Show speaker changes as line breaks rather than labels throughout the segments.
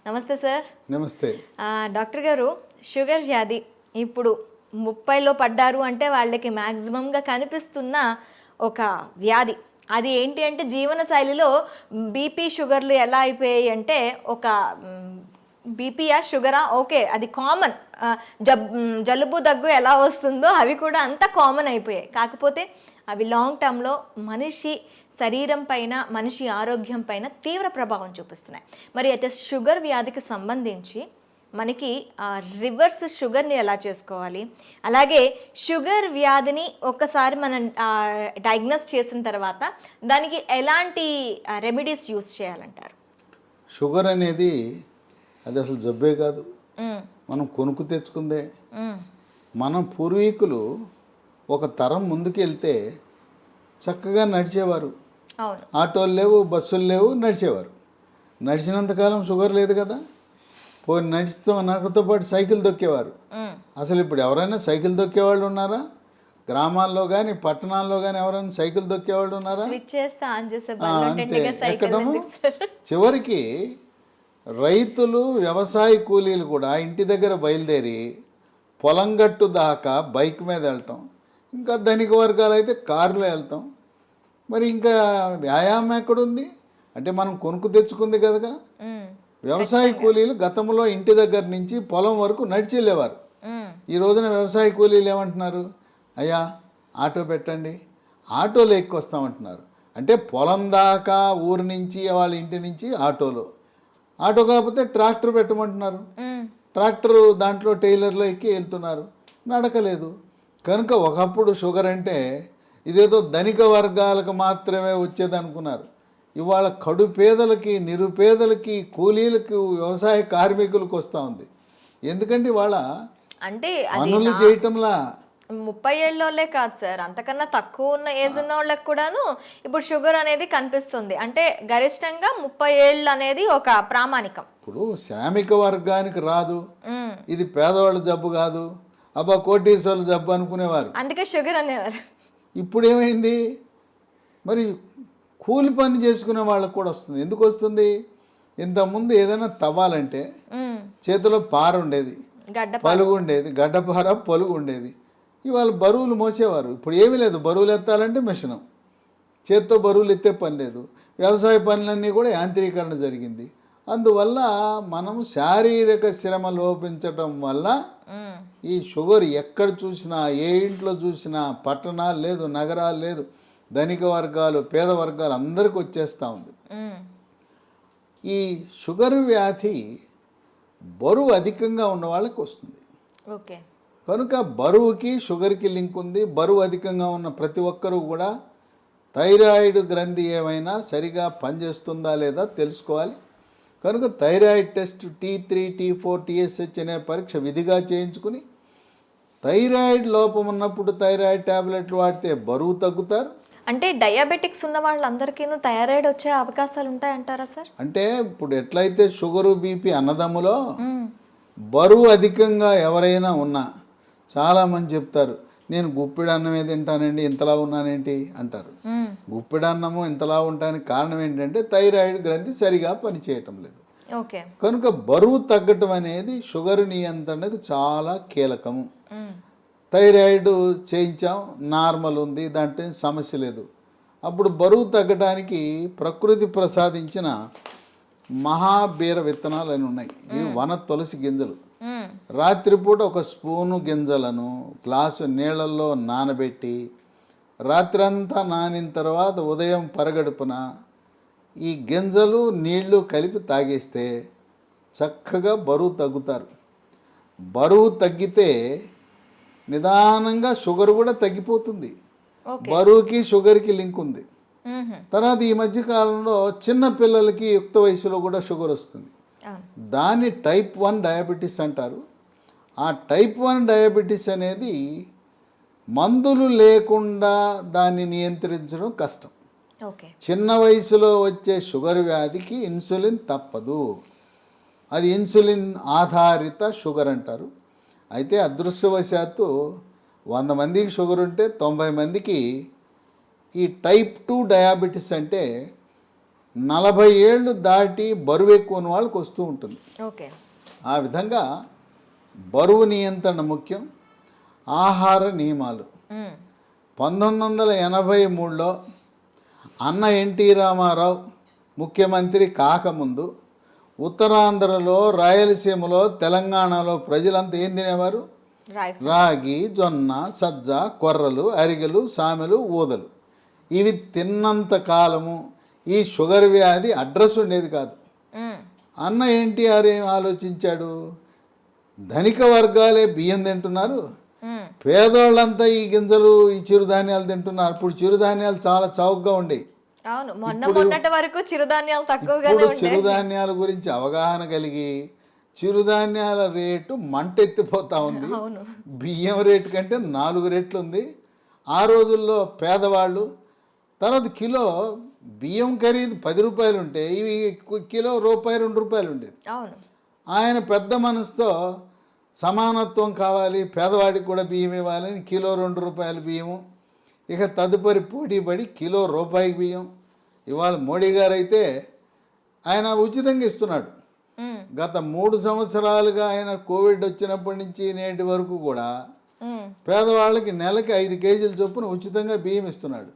నమస్తే సార్.
నమస్తే.
డాక్టర్ గారు, షుగర్ వ్యాధి ఇప్పుడు 30లో పడ్డారు అంటే వాళ్ళకి మ్యాక్సిమంగా కనిపిస్తున్న ఒక వ్యాధి. అది ఏంటి అంటే జీవన శైలిలో బీపీ షుగర్లు ఎలా అయిపోయాయి అంటే ఒక బీపీయా షుగరా ఓకే అది కామన్. జలుబు దగ్గు ఎలా వస్తుందో అవి కూడా అంత కామన్ అయిపోయాయి. కాకపోతే అవి లాంగ్ టర్మ్లో మనిషి శరీరం పైన మనిషి ఆరోగ్యం పైన తీవ్ర ప్రభావం చూపిస్తున్నాయి. మరి అయితే షుగర్ వ్యాధికి సంబంధించి మనకి రివర్స్ షుగర్ని ఎలా చేసుకోవాలి, అలాగే షుగర్ వ్యాధిని ఒక్కసారి మనం డయాగ్నోస్ చేసిన తర్వాత దానికి ఎలాంటి రెమెడీస్ యూస్ చేయాలంటారు?
షుగర్ అనేది అది అసలు జబ్బే కాదు, మనం కొనుక్కు తెచ్చుకుందే. మనం పూర్వీకులు ఒక తరం ముందుకు వెళ్తే చక్కగా నడిచేవారు. ఆటోలు లేవు, బస్సులు లేవు, నడిచేవారు. నడిచినంతకాలం షుగర్ లేదు కదా. పోయి నడుస్తూ నాకుతో పాటు సైకిల్ దొక్కేవారు. అసలు ఇప్పుడు ఎవరైనా సైకిల్ దొక్కేవాళ్ళు ఉన్నారా? గ్రామాల్లో కానీ పట్టణాల్లో కానీ ఎవరైనా సైకిల్ దొక్కేవాళ్ళు ఉన్నారా? అంతే, ఎక్కడము. చివరికి రైతులు వ్యవసాయ కూలీలు కూడా ఇంటి దగ్గర బయలుదేరి పొలం గట్టు దాకా బైక్ మీద వెళ్ళటం, ఇంకా ధనిక వర్గాలు అయితే కారులో వెళ్తాం. మరి ఇంకా వ్యాయామం ఎక్కడుంది అంటే మనం కొనుక్కు తెచ్చుకుంది కదగా. వ్యవసాయ కూలీలు గతంలో ఇంటి దగ్గర నుంచి పొలం వరకు నడిచి వెళ్ళేవారు. ఈ రోజున వ్యవసాయ కూలీలు ఏమంటున్నారు? అయ్యా ఆటో పెట్టండి, ఆటోలో ఎక్కొస్తామంటున్నారు. అంటే పొలం దాకా ఊరి నుంచి వాళ్ళ ఇంటి నుంచి ఆటోలో, ఆటో కాకపోతే ట్రాక్టర్ పెట్టమంటున్నారు. ట్రాక్టర్ దాంట్లో టైలర్లో ఎక్కి వెళ్తున్నారు, నడకలేదు. కనుక ఒకప్పుడు షుగర్ అంటే ఇదేదో ధనిక వర్గాలకు మాత్రమే వచ్చేది అనుకున్నారు. ఇవాళ కడు పేదలకి, నిరుపేదలకి, కూలీలకు, వ్యవసాయ కార్మికులకు వస్తూ ఉంది. ఎందుకంటే వాళ్ళ
అంటే
పనులు చేయటంలా
30 ఏళ్ళలోనే కాదు సార్, అంతకన్నా తక్కువ ఉన్న ఏజ్ ఉన్న వాళ్ళకి కూడాను ఇప్పుడు షుగర్ అనేది కనిపిస్తుంది. అంటే గరిష్టంగా 30 ఏళ్ళు అనేది ఒక ప్రామాణికం.
ఇప్పుడు శ్రామిక వర్గానికి రాదు, ఇది పేదవాళ్ళ జబ్బు కాదు, అబ్బా కోటీశ్వర్ల జబ్బు అనుకునేవారు,
అందుకే షుగర్ అనేవారు.
ఇప్పుడు ఏమైంది? మరి కూలి పని చేసుకునే వాళ్ళకు కూడా వస్తుంది. ఎందుకు వస్తుంది? ఇంతకుముందు ఏదైనా తవ్వాలంటే చేతిలో పార ఉండేది, పలుగు ఉండేది, గడ్డపార పలుగు ఉండేది. ఇవాళ బరువులు మోసేవారు. ఇప్పుడు ఏమీ లేదు, బరువులు ఎత్తాలంటే మిషను, చేత్తో బరువులు ఎత్తే పని లేదు. వ్యవసాయ పనులన్నీ కూడా యాంత్రీకరణ జరిగింది. అందువల్ల మనము శారీరక శ్రమ లోపించటం వల్ల ఈ షుగర్ ఎక్కడ చూసినా, ఏ ఇంట్లో చూసినా, పట్టణాలు లేదు, నగరాలు లేదు, ధనిక వర్గాలు, పేద వర్గాలు అందరికీ వచ్చేస్తూ ఉంది. ఈ షుగర్ వ్యాధి బరువు అధికంగా ఉన్న వాళ్ళకి వస్తుంది.
ఓకే.
కనుక బరువుకి షుగర్కి లింక్ ఉంది. బరువు అధికంగా ఉన్న ప్రతి ఒక్కరూ కూడా థైరాయిడ్ గ్రంథి ఏమైనా సరిగా పనిచేస్తుందా లేదా తెలుసుకోవాలి. కనుక thyroid test T3, T4, TSH అనే పరీక్ష విధిగా చేయించుకుని థైరాయిడ్ లోపం ఉన్నప్పుడు థైరాయిడ్ ట్యాబ్లెట్లు వాడితే బరువు తగ్గుతారు.
అంటే డయాబెటిక్స్ ఉన్న వాళ్ళందరికీ థైరాయిడ్ వచ్చే అవకాశాలు ఉంటాయంటారా సార్?
అంటే ఇప్పుడు ఎట్లయితే షుగరు, బీపీ అన్నదమ్ములో బరువు అధికంగా ఎవరైనా ఉన్నా చాలామంది చెప్తారు, నేను గుప్పిడి అన్నమే తింటానండి, ఇంతలా ఉన్నానేంటి అంటారు. గుప్పిడి అన్నము ఇంతలా ఉండడానికి కారణం ఏంటంటే థైరాయిడ్ గ్రంథి సరిగా పనిచేయటం లేదు.
ఓకే.
కనుక బరువు తగ్గటం అనేది షుగర్ నియంత్రణకు చాలా కీలకము. థైరాయిడ్ చేయించాం, నార్మల్ ఉంది, దాంట్లో సమస్య లేదు. అప్పుడు బరువు తగ్గడానికి ప్రకృతి ప్రసాదించిన మహాబీర విత్తనాలు అని ఉన్నాయి. ఇవి వన తులసి గింజలు. రాత్రిపూట ఒక స్పూను గింజలను గ్లాసు నీళ్ళల్లో నానబెట్టి రాత్రంతా నానిన తర్వాత ఉదయం పరగడుపున ఈ గింజలు నీళ్లు కలిపి తాగేస్తే చక్కగా బరువు తగ్గుతారు. బరువు తగ్గితే నిదానంగా షుగర్ కూడా తగ్గిపోతుంది. బరువుకి షుగర్కి లింక్ ఉంది. తర్వాత ఈ మధ్యకాలంలో చిన్న పిల్లలకి యుక్త వయసులో కూడా షుగర్ వస్తుంది. దాన్ని టైప్ 1 డయాబెటీస్ అంటారు. ఆ టైప్ 1 డయాబెటీస్ అనేది మందులు లేకుండా దాన్ని నియంత్రించడం కష్టం. చిన్న వయసులో వచ్చే షుగర్ వ్యాధికి ఇన్సులిన్ తప్పదు. అది ఇన్సులిన్ ఆధారిత షుగర్ అంటారు. అయితే అదృష్టవశాత్తు 100 మందికి షుగర్ ఉంటే 90 మందికి ఈ టైప్ 2 డయాబెటీస్ అంటే 40 ఏళ్ళు దాటి బరువు ఎక్కువ ఉన్న వాళ్ళకి వస్తూ ఉంటుంది.
ఓకే.
ఆ విధంగా బరువు నియంత్రణ ముఖ్యం. ఆహార నియమాలు 1983లో అన్న ఎన్టీ రామారావు ముఖ్యమంత్రి కాకముందు ఉత్తరాంధ్రలో, రాయలసీమలో, తెలంగాణలో ప్రజలంతా ఏం తినేవారు? రాగి, జొన్న, సజ్జ, కొర్రలు, అరిగెలు, సామెలు, ఊదలు. ఇవి తిన్నంత కాలము ఈ షుగర్ వ్యాధి అడ్రస్ ఉండేది కాదు. అన్న ఎన్టీఆర్ ఏం ఆలోచించాడు? ధనిక వర్గాలే బియ్యం తింటున్నారు, పేదోళ్ళంతా ఈ గింజలు, ఈ చిరుధాన్యాలు తింటున్నారు. ఇప్పుడు చిరుధాన్యాలు చాలా చౌకగా ఉండేవి.
అవును, మొన్నటి వరకు చిరుధాన్యాలు తక్కువగానే ఉండేవి.
చిరుధాన్యాల గురించి అవగాహన కలిగి చిరుధాన్యాల రేటు మంటెత్తిపోతా ఉంది. బియ్యం రేటు కంటే 4 రెట్లు ఉంది. ఆ రోజుల్లో పేదవాళ్ళు తర్వాత కిలో బియ్యం ఖరీదు 10 రూపాయలు ఉంటే ఇవి కిలో రూపాయి 2 రూపాయలు ఉండేది. ఆయన పెద్ద మనసుతో సమానత్వం కావాలి, పేదవాడికి కూడా బియ్యం ఇవ్వాలని కిలో 2 రూపాయల బియ్యము. ఇక తదుపరి పోటీపడి కిలో రూపాయి బియ్యం. ఇవాళ మోడీ గారు అయితే ఆయన ఉచితంగా ఇస్తున్నాడు. గత 3 సంవత్సరాలుగా ఆయన కోవిడ్ వచ్చినప్పటి నుంచి నేటి వరకు కూడా పేదవాళ్ళకి నెలకి 5 కేజీల చొప్పున ఉచితంగా బియ్యం ఇస్తున్నాడు.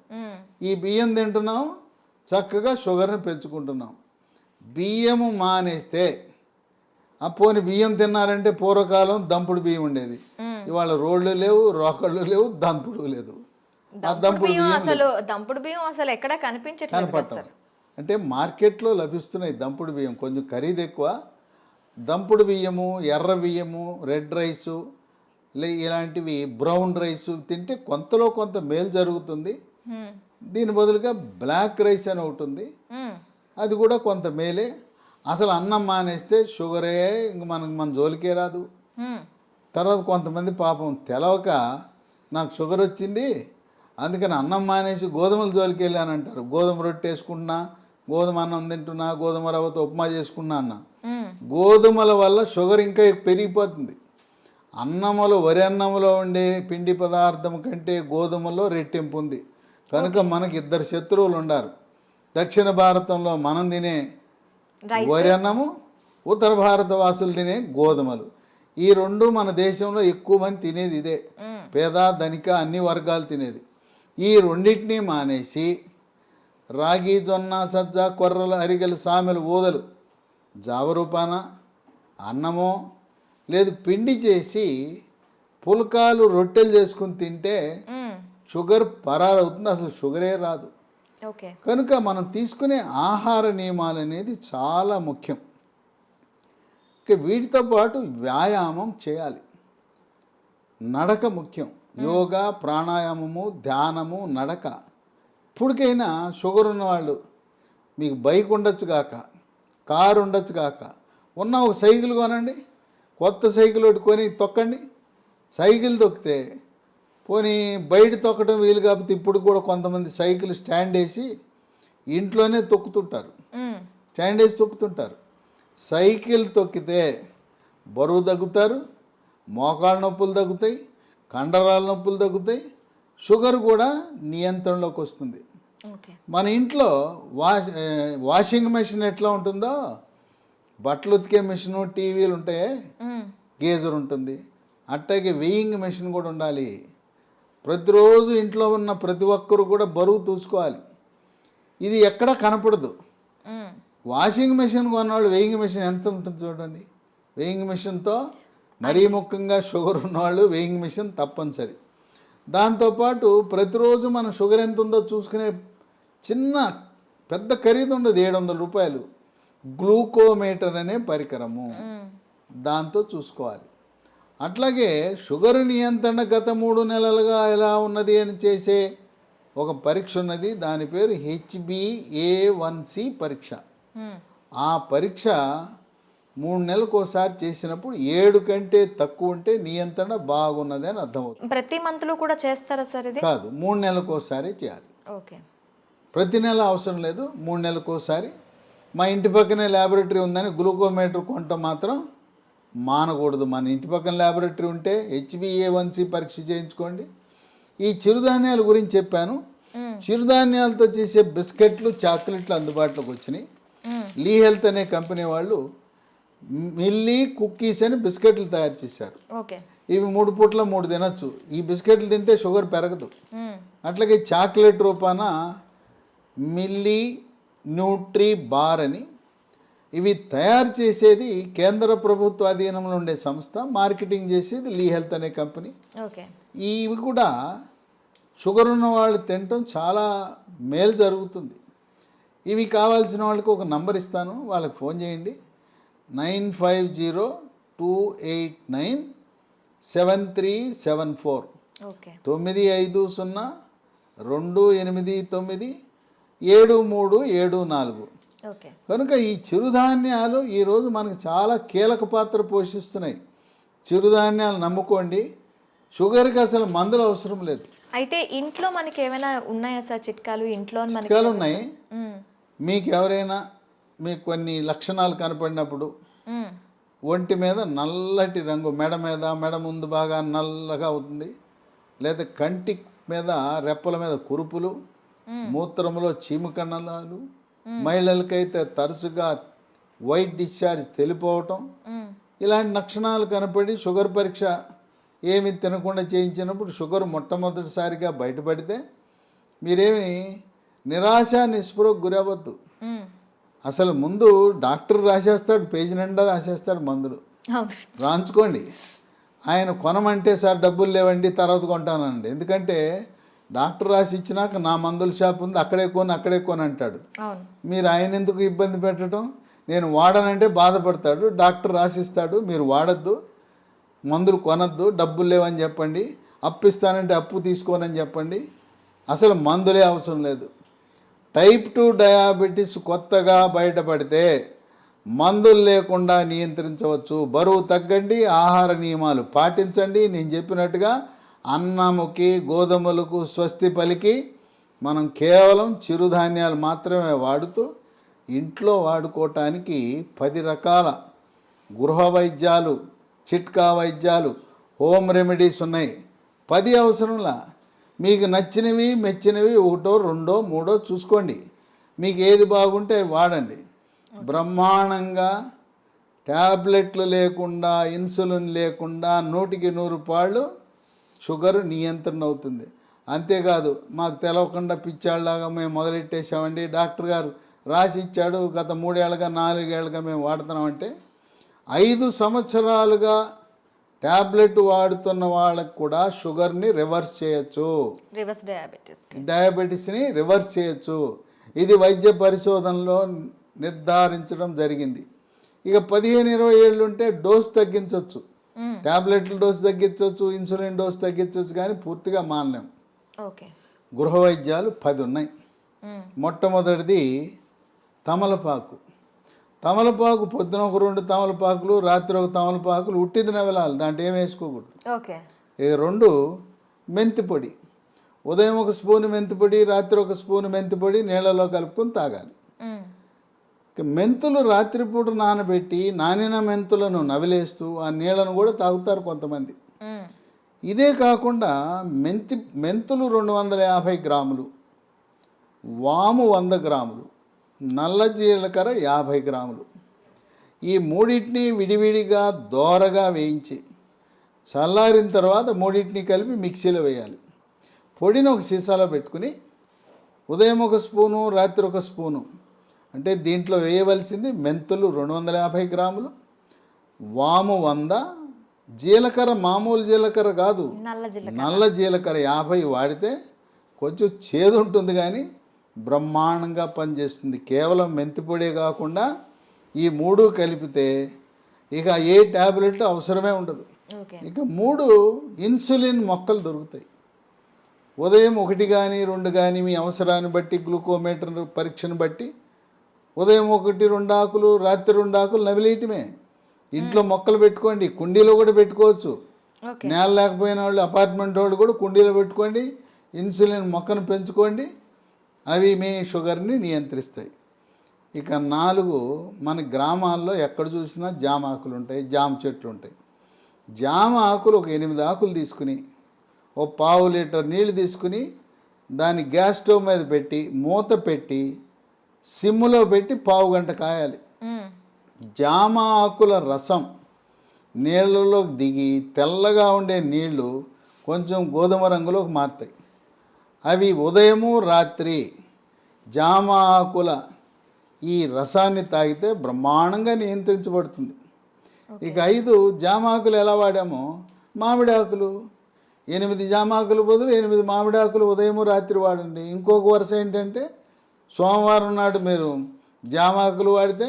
ఈ బియ్యం తింటున్నాం, చక్కగా షుగర్ని పెంచుకుంటున్నాం. బియ్యము మానేస్తే పోని బియ్యం తిన్నారంటే పూర్వకాలం దంపుడు బియ్యం ఉండేది. ఇవాళ రోళ్ళు లేవు, రోకళ్ళు లేవు, దంపుడు లేదు. ఆ
దంపుడు బియ్యం అసలు ఎక్కడ
కనపడటం అంటే మార్కెట్లో లభిస్తున్నాయి దంపుడు బియ్యం, కొంచెం ఖరీదు ఎక్కువ. దంపుడు బియ్యము, ఎర్ర బియ్యము, రెడ్ రైసు ఇలాంటివి, బ్రౌన్ రైసు తింటే కొంతలో కొంత మేలు జరుగుతుంది. దీని బదులుగా బ్లాక్ రైస్ అని ఒకటి ఉంది, అది కూడా కొంత మేలే. అసలు అన్నం మానేస్తే షుగరే ఇంక మన జోలికే రాదు. తర్వాత కొంతమంది పాపం తెలవక నాకు షుగర్ వచ్చింది అందుకని అన్నం మానేసి గోధుమల జోలికి వెళ్ళానంటారు. గోధుమ రొట్టె వేసుకుంటున్నా, గోధుమ అన్నం తింటున్నా, గోధుమ రవ్వతో ఉప్మా చేసుకున్నా అన్న. గోధుమల వల్ల షుగర్ ఇంకా పెరిగిపోతుంది. అన్నములో, వరి అన్నములో ఉండే పిండి పదార్థం కంటే గోధుమలో రెట్టింపు ఉంది. కనుక మనకి 2 శత్రువులు ఉండారు. దక్షిణ భారతంలో మనం తినే వరి అన్నము, ఉత్తర భారత వాసులు తినే గోధుమలు. ఈ 2 మన దేశంలో ఎక్కువ మంది తినేది ఇదే. పేద, ధనిక అన్ని వర్గాలు తినేది. ఈ రెండింటినీ మానేసి రాగి, జొన్న, సజ్జ, కొర్రలు, అరిగెలు, సామెలు, ఊదలు జావరూపాన అన్నమో లేదు పిండి చేసి పుల్కాలు, రొట్టెలు చేసుకుని తింటే షుగర్ పరారవుతుంది, అసలు షుగరే రాదు. కనుక మనం తీసుకునే ఆహార నియమాలు అనేది చాలా ముఖ్యం. ఇక వీటితో పాటు వ్యాయామం చేయాలి. నడక ముఖ్యం. యోగా, ప్రాణాయామము, ధ్యానము, నడక. ఇప్పటికైనా షుగర్ ఉన్నవాళ్ళు మీకు బైక్ ఉండొచ్చు కాక, కారు ఉండొచ్చు కాక, ఉన్న ఒక సైకిల్ కొనండి, కొత్త సైకిల్ ఒకటి కొని తొక్కండి. సైకిల్ తొక్కితే పోనీ బయట తొక్కడం వీలు కాకపోతే ఇప్పుడు కూడా కొంతమంది సైకిల్ స్టాండ్ వేసి ఇంట్లోనే తొక్కుతుంటారు, స్టాండ్ వేసి తొక్కుతుంటారు. సైకిల్ తొక్కితే బరువు తగ్గుతారు, మోకాళ్ళ నొప్పులు తగ్గుతాయి, కండరాల నొప్పులు తగ్గుతాయి, షుగర్ కూడా నియంత్రణలోకి వస్తుంది. మన ఇంట్లో వాషింగ్ మెషిన్ ఎట్లా ఉంటుందో, బట్టలు ఉతికే మిషను, టీవీలు ఉంటాయి, గేజర్ ఉంటుంది, అట్టాగే వెయింగ్ మెషిన్ కూడా ఉండాలి. ప్రతిరోజు ఇంట్లో ఉన్న ప్రతి ఒక్కరు కూడా బరువు చూసుకోవాలి. ఇది ఎక్కడా కనపడదు. వాషింగ్ మెషిన్ కొన్నవాళ్ళు వెయింగ్ మెషిన్ ఎంత ఉంటుంది చూడండి. వెయింగ్ మెషిన్తో మరీ ముఖ్యంగా షుగర్ ఉన్నవాళ్ళు వెయింగ్ మెషిన్ తప్పనిసరి. దాంతోపాటు ప్రతిరోజు మన షుగర్ ఎంత ఉందో చూసుకునే చిన్న పెద్ద ఖరీదు ఉండదు, 700 రూపాయలు గ్లూకోమీటర్ అనే పరికరము, దాంతో చూసుకోవాలి. అట్లాగే షుగర్ నియంత్రణ గత 3 నెలలుగా ఎలా ఉన్నది అని చేసే ఒక పరీక్ష ఉన్నది. దాని పేరు HbA1c పరీక్ష. ఆ పరీక్ష 3 నెలలకు ఒకసారి చేసినప్పుడు 7 కంటే తక్కువ ఉంటే నియంత్రణ బాగున్నది అని అర్థమవుతుంది.
ప్రతి మంత్లో కూడా చేస్తారా సార్ ఇది?
కాదు, 3 నెలలకు ఒకసారి చేయాలి.
ఓకే,
ప్రతి నెల అవసరం లేదు, 3 నెలలకు ఒకసారి. మా ఇంటి పక్కనే ల్యాబొరేటరీ ఉందని గ్లూకోమీటర్ కొంట మాత్రం మానకూడదు. మన ఇంటి పక్కన ల్యాబొరేటరీ ఉంటే HbA1c పరీక్ష చేయించుకోండి. ఈ చిరుధాన్యాల గురించి చెప్పాను. చిరుధాన్యాలతో చేసే బిస్కెట్లు చాక్లెట్లు అందుబాటులోకి వచ్చినాయి. లీ హెల్త్ అనే కంపెనీ వాళ్ళు మిల్లీ కుక్కీస్ అని బిస్కెట్లు తయారు చేశారు.
ఓకే.
ఇవి 3 పూట్ల 3 తినొచ్చు. ఈ బిస్కెట్లు తింటే షుగర్ పెరగదు. అట్లాగే చాక్లెట్ రూపాన మిల్లీ న్యూట్రీ బార్ అని, ఇవి తయారు చేసేది కేంద్ర ప్రభుత్వ అధీనంలో ఉండే సంస్థ, మార్కెటింగ్ చేసేది లీ హెల్త్ అనే కంపెనీ.
ఓకే.
ఇవి కూడా షుగర్ ఉన్న వాళ్ళు తినటం చాలా మేలు జరుగుతుంది. ఇవి కావాల్సిన వాళ్ళకి ఒక నంబర్ ఇస్తాను, వాళ్ళకి ఫోన్ చేయండి. 9502897374.
ఓకే.
9502897374.
ఓకే.
కనుక ఈ చిరుధాన్యాలు ఈరోజు మనకు చాలా కీలక పాత్ర పోషిస్తున్నాయి. చిరుధాన్యాలు నమ్ముకోండి, షుగర్కి అసలు మందులు అవసరం లేదు.
అయితే ఇంట్లో మనకి ఏమైనా ఉన్నాయా సార్ చిట్కాలు? ఇంట్లో
చిట్కాలు ఉన్నాయి. మీకు ఎవరైనా మీకు కొన్ని లక్షణాలు కనపడినప్పుడు ఒంటి మీద నల్లటి రంగు, మెడ ముందు బాగా నల్లగా అవుతుంది, లేదా కంటి మీద రెప్పల మీద కురుపులు, మూత్రంలో చీమకణాలు, మహిళలకైతే తరచుగా వైట్ డిశ్చార్జ్ తెలిపోవటం, ఇలాంటి లక్షణాలు కనపడి షుగర్ పరీక్ష ఏమి తినకుండా చేయించినప్పుడు షుగర్ మొట్టమొదటిసారిగా బయటపడితే మీరేమి నిరాశ నిస్పృహకు గురవద్దు. అసలు ముందు డాక్టర్ రాసేస్తాడు, పేజీ నిండా రాసేస్తాడు మందులు, రాంచుకోండి. ఆయన కొనమంటే సార్ డబ్బులు లేవండి తర్వాత కొంటానండి, ఎందుకంటే డాక్టర్ రాసి ఇచ్చినాక నా మందుల షాప్ ఉంది అక్కడే కొని అంటాడు. మీరు ఆయన ఎందుకు ఇబ్బంది పెట్టడం? నేను వాడనంటే బాధపడతాడు, డాక్టర్ రాసిస్తాడు, మీరు వాడద్దు, మందులు కొనద్దు, డబ్బులు లేవని చెప్పండి, అప్పు ఇస్తానంటే అప్పు తీసుకోనని చెప్పండి. అసలు మందులే అవసరం లేదు. టైప్ 2 డయాబెటీస్ కొత్తగా బయటపడితే మందులు లేకుండా నియంత్రించవచ్చు. బరువు తగ్గండి, ఆహార నియమాలు పాటించండి. నేను చెప్పినట్టుగా అన్నముకి గోధుమలకు స్వస్తి పలికి మనం కేవలం చిరుధాన్యాలు మాత్రమే వాడుతూ ఇంట్లో వాడుకోవటానికి 10 రకాల గృహ వైద్యాలు, చిట్కా వైద్యాలు, హోమ్ రెమెడీస్ ఉన్నాయి. 10 అవసరంలా. మీకు నచ్చినవి మెచ్చినవి 1, 2, 3 చూసుకోండి. మీకు ఏది బాగుంటే వాడండి. బ్రహ్మాండంగా ట్యాబ్లెట్లు లేకుండా, ఇన్సులిన్ లేకుండా 100కి 100 పాళ్ళు షుగర్ నియంత్రణ అవుతుంది. అంతేకాదు మాకు తెలవకుండా పిచ్చాళ్ళలాగా మేము మొదలెట్టేసామండి, డాక్టర్ గారు రాసి ఇచ్చాడు, గత 3 ఏళ్ళగా 4 ఏళ్ళగా మేము వాడుతున్నామంటే 5 సంవత్సరాలుగా ట్యాబ్లెట్ వాడుతున్న వాళ్ళకు కూడా షుగర్ని రివర్స్ చేయొచ్చు, డయాబెటీస్ని రివర్స్ చేయొచ్చు. ఇది వైద్య పరిశోధనలో నిర్ధారించడం జరిగింది. ఇక 15-20 ఏళ్ళు ఉంటే డోస్ తగ్గించవచ్చు, ట్యాబ్లెట్ల డోస్ తగ్గించవచ్చు, ఇన్సులిన్ డోస్ తగ్గించవచ్చు, కానీ పూర్తిగా మానలేం. గృహ వైద్యాలు 10 ఉన్నాయి. మొట్టమొదటిది తమలపాకు. తమలపాకు పొద్దున ఒక 2 తమలపాకులు, రాత్రి ఒక తమలపాకులు ఉట్టిది నవలాలి, దాంట్లో ఏం వేసుకోకూడదు. ఇక 2 మెంతిపొడి. ఉదయం 1 స్పూను మెంతిపొడి, రాత్రి 1 స్పూను మెంతిపొడి నీళ్ళలో కలుపుకొని తాగాలి. మెంతులు రాత్రిపూట నానబెట్టి నానిన మెంతులను నవిలేస్తూ ఆ నీళ్ళను కూడా తాగుతారు కొంతమంది. ఇదే కాకుండా మెంతులు 250 గ్రాములు, వాము 100 గ్రాములు, నల్ల జీలకర్ర 50 గ్రాములు, ఈ మూడింటిని విడివిడిగా దోరగా వేయించి చల్లారిన తర్వాత మూడింటిని కలిపి మిక్సీలో వేయాలి. పొడిని ఒక సీసాలో పెట్టుకుని ఉదయం 1 స్పూను, రాత్రి 1 స్పూను, అంటే దీంట్లో వేయవలసింది మెంతులు 250 గ్రాములు, వాము 100, జీలకర్ర మామూలు జీలకర్ర కాదు, నల్ల జీలకర్ర 50 వాడితే కొంచెం చేదు ఉంటుంది కానీ బ్రహ్మాండంగా పనిచేస్తుంది. కేవలం మెంతిపొడే కాకుండా ఈ 3 కలిపితే ఇక ఏ ట్యాబ్లెట్ అవసరమే ఉండదు. ఇక 3 ఇన్సులిన్ మొక్కలు దొరుకుతాయి. ఉదయం 1 కానీ 2 కానీ మీ అవసరాన్ని బట్టి గ్లూకోమీటర్ పరీక్షను బట్టి ఉదయం 1-2 ఆకులు, రాత్రి 2 ఆకులు నవిలేయటమే. ఇంట్లో మొక్కలు పెట్టుకోండి, కుండీలో కూడా పెట్టుకోవచ్చు. నేల లేకపోయిన వాళ్ళు, అపార్ట్మెంట్ వాళ్ళు కూడా కుండీలో పెట్టుకోండి, ఇన్సులిన్ మొక్కను పెంచుకోండి, అవి మీ షుగర్ని నియంత్రిస్తాయి. ఇక 4 మన గ్రామాల్లో ఎక్కడ చూసినా జామ ఆకులు ఉంటాయి, జామ చెట్లు ఉంటాయి. జామ ఆకులు ఒక 8 ఆకులు తీసుకుని 1/4 లీటర్ నీళ్ళు తీసుకుని దాన్ని గ్యాస్ స్టవ్ మీద పెట్టి మూత పెట్టి సిమ్లో పెట్టి పావు గంట కాయాలి. జామ ఆకుల రసం నీళ్ళలోకి దిగి తెల్లగా ఉండే నీళ్లు కొంచెం గోధుమ రంగులోకి మారుతాయి. అవి ఉదయము రాత్రి జామ ఆకుల ఈ రసాన్ని తాగితే బ్రహ్మాండంగా నియంత్రించబడుతుంది. ఇక 5 జామ ఆకులు ఎలా వాడామో మామిడి ఆకులు 8 జామ ఆకులు బదులు 8 మామిడి ఆకులు ఉదయము రాత్రి వాడండి. ఇంకొక వరుస ఏంటంటే సోమవారం నాడు మీరు జామ ఆకులు వాడితే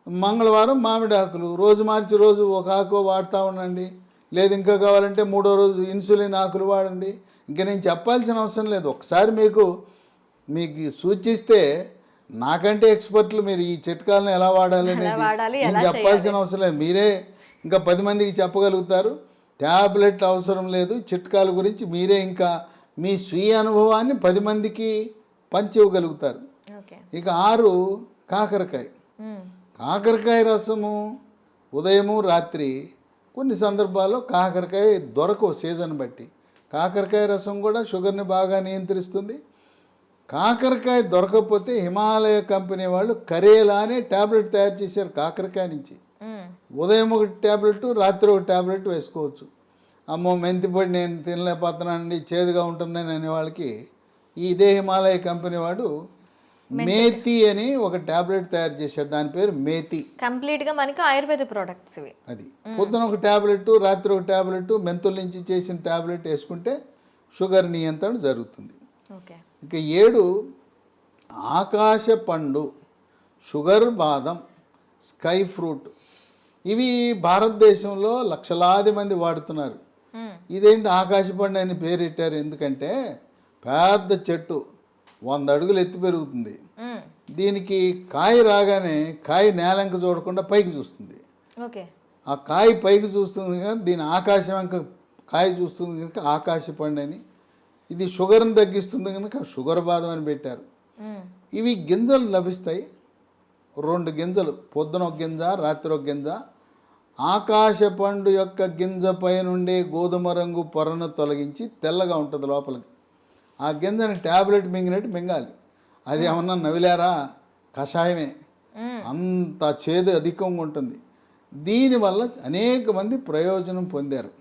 మంగళవారం మామిడి ఆకులు రోజు మార్చి రోజు ఒక ఆకు వాడుతూ ఉండండి. లేదు ఇంకా కావాలంటే 3వ రోజు ఇన్సులిన్ ఆకులు వాడండి. ఇంకా నేను చెప్పాల్సిన అవసరం లేదు. ఒకసారి మీకు సూచిస్తే నాకంటే ఎక్స్పర్ట్లు మీరు ఈ చిట్కాలను ఎలా వాడాలి అనేది నేను చెప్పాల్సిన అవసరం లేదు. మీరే ఇంకా 10 మందికి చెప్పగలుగుతారు. ట్యాబ్లెట్ అవసరం లేదు. చిట్కాల గురించి మీరే ఇంకా మీ స్వీయ అనుభవాన్ని 10 మందికి పంచివ్వగలుగుతారు. ఇక 6 కాకరకాయ. కాకరకాయ రసము ఉదయము రాత్రి కొన్ని సందర్భాల్లో కాకరకాయ దొరకవు సీజన్ బట్టి. కాకరకాయ రసం కూడా షుగర్ని బాగా నియంత్రిస్తుంది. కాకరకాయ దొరకకపోతే హిమాలయ కంపెనీ వాళ్ళు కరేలా అనే ట్యాబ్లెట్ తయారు చేశారు కాకరకాయ నుంచి. ఉదయం ఒక ట్యాబ్లెట్ రాత్రి ఒక ట్యాబ్లెట్ వేసుకోవచ్చు. అమ్మో మెంతిపొడి నేను తినలేకపోతున్నానండి చేదుగా ఉంటుందని అనే వాళ్ళకి ఇదే హిమాలయ కంపెనీ వాడు మేతి అని ఒక ట్యాబ్లెట్ తయారు చేశాడు. దాని పేరు మేతి.
కంప్లీట్గా మనకి ఆయుర్వేద ప్రోడక్ట్స్ ఇవి.
అది పొద్దున ఒక ట్యాబ్లెట్ రాత్రి ఒక ట్యాబ్లెట్ మెంతుల నుంచి చేసిన ట్యాబ్లెట్ వేసుకుంటే షుగర్ నియంత్రణ జరుగుతుంది. ఇక 7 ఆకాశ పండు, షుగర్ బాదం, స్కై ఫ్రూట్. ఇవి భారతదేశంలో లక్షలాది మంది వాడుతున్నారు. ఇదేంటి ఆకాశ పండు అని పేరెట్టారు ఎందుకంటే పెద్ద చెట్టు 100 అడుగులు ఎత్తి పెరుగుతుంది. దీనికి కాయ రాగానే కాయ నేలంక చూడకుండా పైకి చూస్తుంది. ఆ కాయ పైకి చూస్తుంది కనుక దీని ఆకాశం వెంక కాయ చూస్తుంది కనుక ఆకాశ పండు అని. ఇది షుగర్ని తగ్గిస్తుంది కనుక షుగర్ బాదం అని పెట్టారు. ఇవి గింజలు లభిస్తాయి. 2 గింజలు, పొద్దున ఒక గింజ రాత్రి ఒక గింజ. ఆకాశ పండు యొక్క గింజ పైనుండే గోధుమ రంగు పొరను తొలగించి తెల్లగా ఉంటుంది లోపలికి. ఆ గింజని ట్యాబ్లెట్ మింగినట్టు మింగాలి. అది ఏమన్నా నవిలారా కషాయమే, అంత చేదు అధికంగా ఉంటుంది. దీనివల్ల అనేక మంది ప్రయోజనం పొందారు.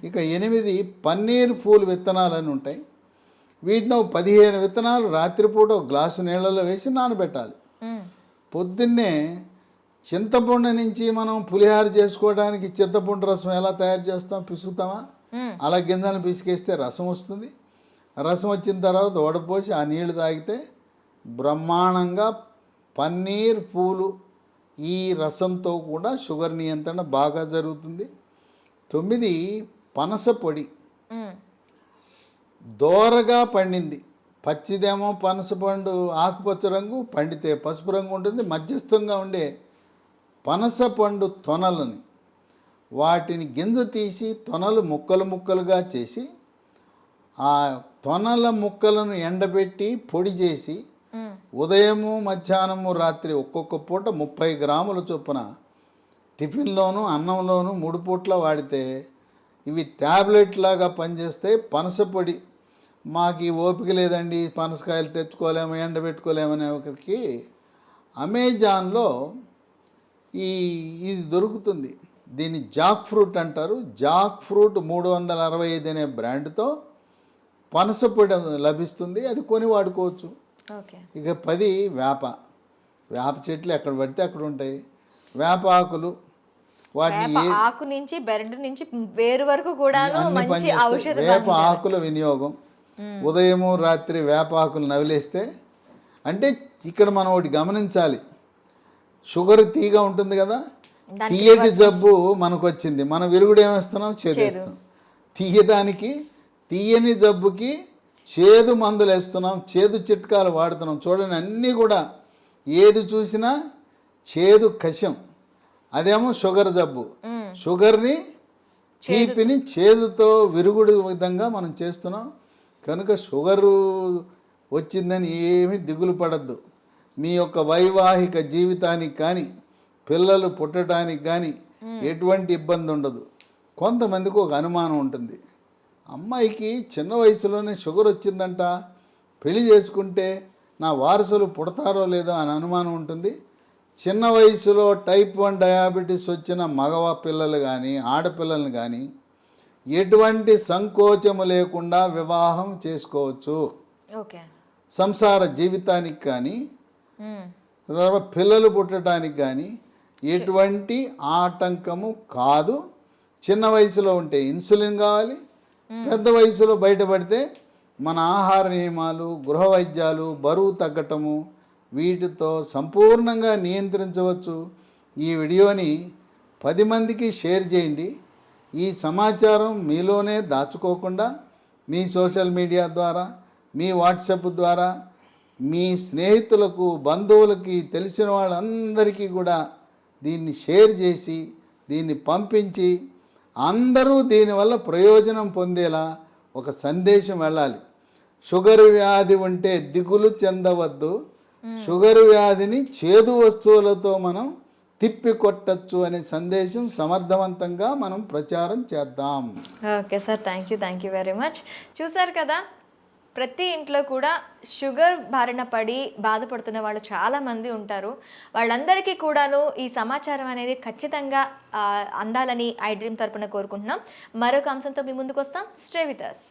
ఇక 8 పన్నీర్ పూలు విత్తనాలు అని ఉంటాయి. వీటిని 15 విత్తనాలు రాత్రిపూట ఒక గ్లాసు నీళ్ళలో వేసి నానబెట్టాలి. పొద్దున్నే చింతపండు నుంచి మనం పులిహార చేసుకోవడానికి చింతపండు రసం ఎలా తయారు చేస్తాం, పిసుకుతామా? అలా గింజలను పిసికేస్తే రసం వస్తుంది. రసం వచ్చిన తర్వాత వడపోసి ఆ నీళ్లు తాగితే బ్రహ్మాండంగా పన్నీర్ పూలు ఈ రసంతో కూడా షుగర్ నియంత్రణ బాగా జరుగుతుంది. 9 పనస పొడి. దోరగా పండింది. పచ్చిదేమో పనస పండు ఆకుపచ్చ రంగు, పండితే పసుపు రంగు ఉంటుంది. మధ్యస్థంగా ఉండే పనస పండు తొనలని వాటిని గింజ తీసి తొనలు ముక్కలు ముక్కలుగా చేసి ఆ తొనల ముక్కలను ఎండబెట్టి పొడి చేసి ఉదయము మధ్యాహ్నము రాత్రి ఒక్కొక్క పూట 30 గ్రాముల చొప్పున టిఫిన్లోను అన్నంలోను 3 పూట్ల వాడితే ఇవి ట్యాబ్లెట్ లాగా పనిచేస్తే. పనస పొడి మాకు ఈ ఓపిక లేదండి, పనసకాయలు తెచ్చుకోలేము, ఎండబెట్టుకోలేమనే ఒకరికి అమెజాన్లో ఇది దొరుకుతుంది. దీన్ని జాక్ ఫ్రూట్ అంటారు. జాక్ ఫ్రూట్ 365 అనే బ్రాండ్తో పనస పొడి లభిస్తుంది. అది కొని వాడుకోవచ్చు. ఇక 10 వేప చెట్లు ఎక్కడ పడితే అక్కడ ఉంటాయి. వేప ఆకులు వాటిని
ఆకు నుంచి బెరడు నుంచి వేరు వరకు కూడా
వేప ఆకుల వినియోగం ఉదయము రాత్రి వేప ఆకులు నవిలేస్తే. అంటే ఇక్కడ మనం ఒకటి గమనించాలి, షుగర్ తీగా ఉంటుంది కదా, తీయటి జబ్బు మనకు వచ్చింది, మనం విరుగుడు ఏమేస్తున్నాం, చేదేస్తాం. తీయదానికి తీయని జబ్బుకి చేదు మందులు వేస్తున్నాం, చేదు చిట్కాలు వాడుతున్నాం. చూడండి అన్నీ కూడా ఏది చూసినా చేదు కషం. అదేమో షుగర్ జబ్బు, షుగర్ని తీపిని చేదుతో విరుగుడు విధంగా మనం చేస్తున్నాం. కనుక షుగరు వచ్చిందని ఏమీ దిగులు పడద్దు. మీ యొక్క వైవాహిక జీవితానికి కానీ పిల్లలు పుట్టడానికి కానీ ఎటువంటి ఇబ్బంది ఉండదు. కొంతమందికి ఒక అనుమానం ఉంటుంది, అమ్మాయికి చిన్న వయసులోనే షుగర్ వచ్చిందంట, పెళ్లి చేసుకుంటే నా వారసులు పుడతారో లేదో అని అనుమానం ఉంటుంది. చిన్న వయసులో టైప్ 1 డయాబెటీస్ వచ్చిన మగవ పిల్లలు కానీ ఆడపిల్లలను కానీ ఎటువంటి సంకోచము లేకుండా వివాహం చేసుకోవచ్చు.
ఓకే.
సంసార జీవితానికి కానీ తర్వాత పిల్లలు పుట్టడానికి కానీ ఎటువంటి ఆటంకము కాదు. చిన్న వయసులో ఉంటే ఇన్సులిన్ కావాలి, పెద్ద వయసులో బయటపడితే మన ఆహార నియమాలు, గృహ వైద్యాలు, బరువు తగ్గటము వీటితో సంపూర్ణంగా నియంత్రించవచ్చు. ఈ వీడియోని 10 మందికి షేర్ చేయండి. ఈ సమాచారం మీలోనే దాచుకోకుండా మీ సోషల్ మీడియా ద్వారా, మీ వాట్సాప్ ద్వారా, మీ స్నేహితులకు, బంధువులకి, తెలిసిన వాళ్ళందరికీ కూడా దీన్ని షేర్ చేసి దీన్ని పంపించి అందరూ దీనివల్ల ప్రయోజనం పొందేలా ఒక సందేశం వెళ్ళాలి. షుగర్ వ్యాధి ఉంటే దిగులు చెందవద్దు, షుగర్ వ్యాధిని చేదు వస్తువులతో మనం తిప్పి కొట్టచ్చు అనే సందేశం సమర్థవంతంగా మనం ప్రచారం చేద్దాం.
Okay sir, thank you very much. చూసారు కదా, ప్రతి ఇంట్లో కూడా షుగర్ బారిన పడి బాధపడుతున్న వాళ్ళు చాలామంది ఉంటారు. వాళ్ళందరికీ కూడాను ఈ సమాచారం అనేది ఖచ్చితంగా అందాలని ఐ డ్రీమ్ తరపున కోరుకుంటున్నాం. మరొక అంశంతో మీ ముందుకు వస్తాం. Stay with us.